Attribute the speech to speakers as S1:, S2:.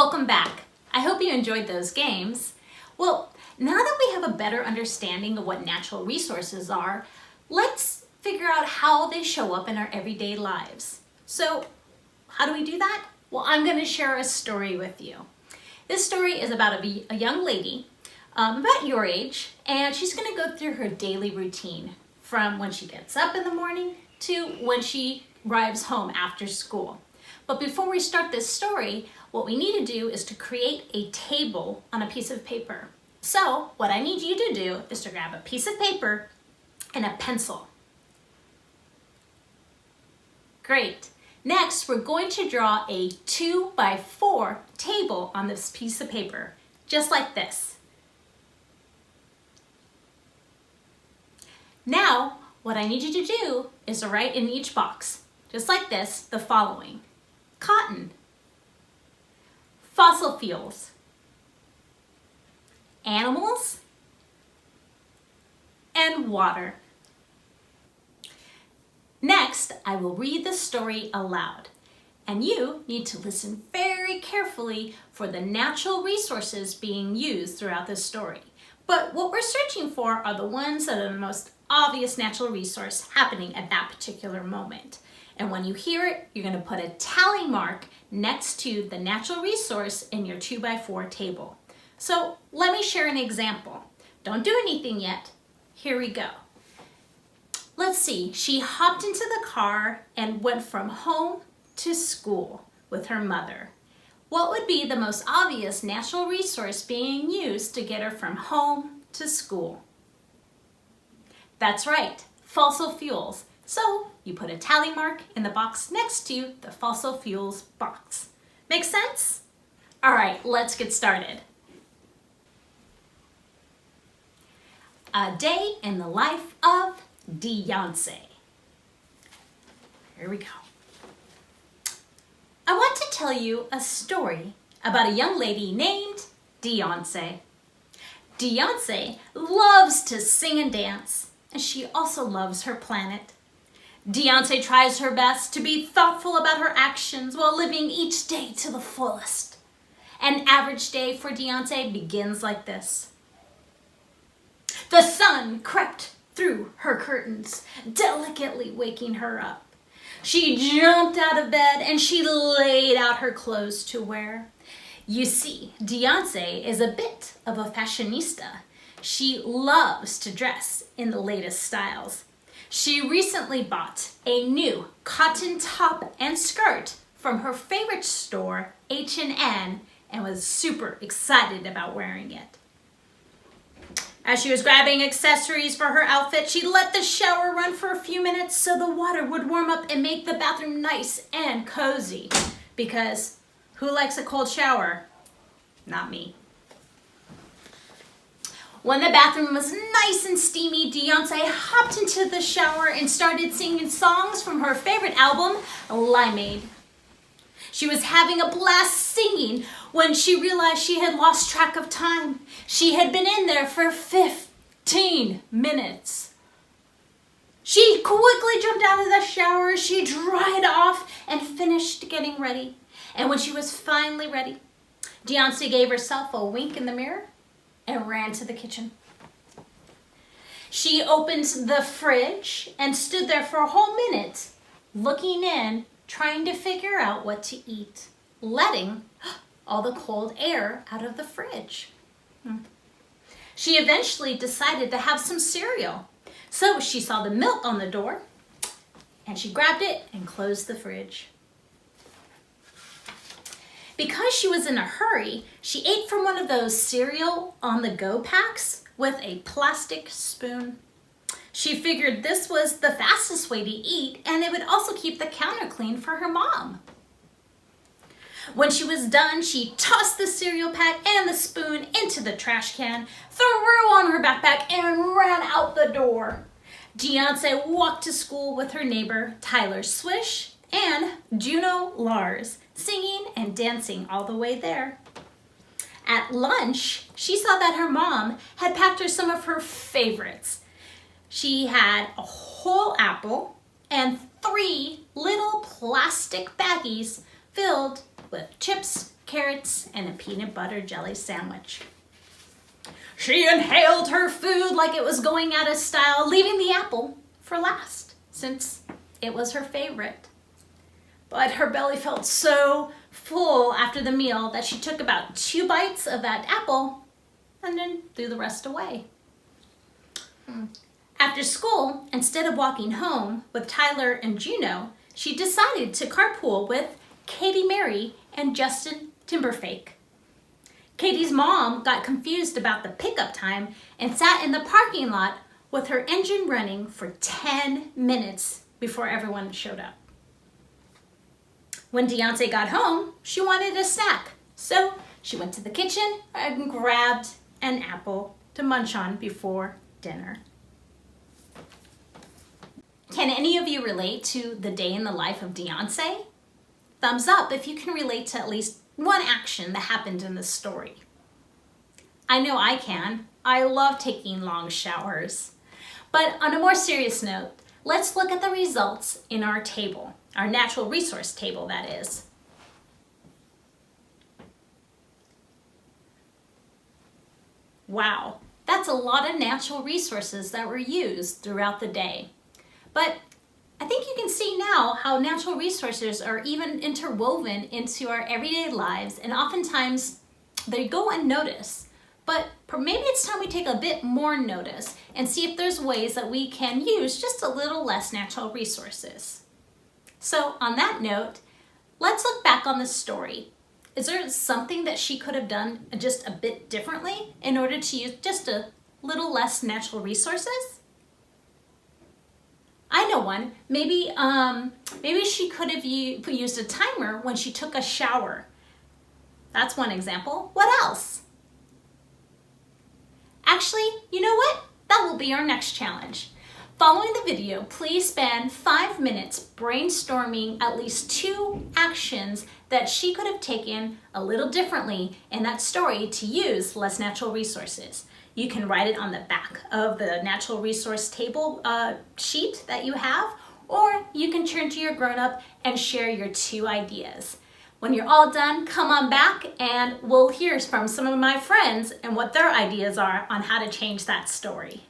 S1: Welcome back. I hope you enjoyed those games. Well, now that we have a better understanding of what natural resources are, let's figure out how they show up in our everyday lives. So, how do we do that? Well, I'm going to share a story with you. This story is about a young lady about your age, and she's going to go through her daily routine from when she gets up in the morning to when she arrives home after school. But before we start this story, what we need to do is to create a table on a piece of paper. So what I need you to do is to grab a piece of paper and a pencil. Great. Next, we're going to draw a 2x4 table on this piece of paper, just like this. Now, what I need you to do is to write in each box, just like this, the following: cotton, fossil fuels, animals, and water. Next, I will read the story aloud, and you need to listen very carefully for the natural resources being used throughout this story. But what we're searching for are the ones that are the most obvious natural resource happening at that particular moment. And when you hear it, you're going to put a tally mark next to the natural resource in your 2x4 table. So let me share an example. Don't do anything yet. Here we go. Let's see, she hopped into the car and went from home to school with her mother. What would be the most obvious natural resource being used to get her from home to school? That's right, fossil fuels. So you put a tally mark in the box next to the fossil fuels box. Make sense? All right, let's get started. A day in the life of Deyonce. Here we go. I want to tell you a story about a young lady named Deyonce. Deyonce loves to sing and dance, and she also loves her planet. Deyonce tries her best to be thoughtful about her actions while living each day to the fullest. An average day for Deyonce begins like this. The sun crept through her curtains, delicately waking her up. She jumped out of bed and she laid out her clothes to wear. You see, Deyonce is a bit of a fashionista. She loves to dress in the latest styles. She recently bought a new cotton top and skirt from her favorite store, H&N, and was super excited about wearing it. As she was grabbing accessories for her outfit, she let the shower run for a few minutes so the water would warm up and make the bathroom nice and cozy. Because who likes a cold shower? Not me. When the bathroom was nice and steamy, Deyonce hopped into the shower and started singing songs from her favorite album, Limeade. She was having a blast singing when she realized she had lost track of time. She had been in there for 15 minutes. She quickly jumped out of the shower, she dried off and finished getting ready. And when she was finally ready, Deyonce gave herself a wink in the mirror and ran to the kitchen. She opened the fridge and stood there for a whole minute, looking in, trying to figure out what to eat, letting all the cold air out of the fridge. She eventually decided to have some cereal. So she saw the milk on the door, and she grabbed it and closed the fridge. Because she was in a hurry, she ate from one of those cereal on-the-go packs with a plastic spoon. She figured this was the fastest way to eat, and it would also keep the counter clean for her mom. When she was done, she tossed the cereal pack and the spoon into the trash can, threw on her backpack, and ran out the door. Deyonce walked to school with her neighbor, Tyler Swish, and Juno Lars, singing and dancing all the way there. At lunch, she saw that her mom had packed her some of her favorites. She had a whole apple and 3 little plastic baggies filled with chips, carrots, and a peanut butter jelly sandwich. She inhaled her food like it was going out of style, leaving the apple for last, since it was her favorite. But her belly felt so full after the meal that she took about 2 bites of that apple and then threw the rest away. After school, instead of walking home with Tyler and Juno, she decided to carpool with Katie Mary and Justin Timberfake. Katie's mom got confused about the pickup time and sat in the parking lot with her engine running for 10 minutes before everyone showed up. When Deyonce got home, she wanted a snack, so she went to the kitchen and grabbed an apple to munch on before dinner. Can any of you relate to the day in the life of Deyonce? Thumbs up if you can relate to at least one action that happened in the story. I know I can. I love taking long showers. But on a more serious note, let's look at the results in our table, our natural resource table, that is. Wow, that's a lot of natural resources that were used throughout the day. But I think you can see now how natural resources are even interwoven into our everyday lives, and oftentimes they go unnoticed. But maybe it's time we take a bit more notice and see if there's ways that we can use just a little less natural resources. So on that note, let's look back on the story. Is there something that she could have done just a bit differently in order to use just a little less natural resources? I know one. Maybe she could have used a timer when she took a shower. That's one example. What else? Actually, you know what? That will be our next challenge. Following the video, please spend 5 minutes brainstorming at least 2 actions that she could have taken a little differently in that story to use less natural resources. You can write it on the back of the natural resource table sheet that you have, or you can turn to your grown-up and share your 2 ideas. When you're all done, come on back and we'll hear from some of my friends and what their ideas are on how to change that story.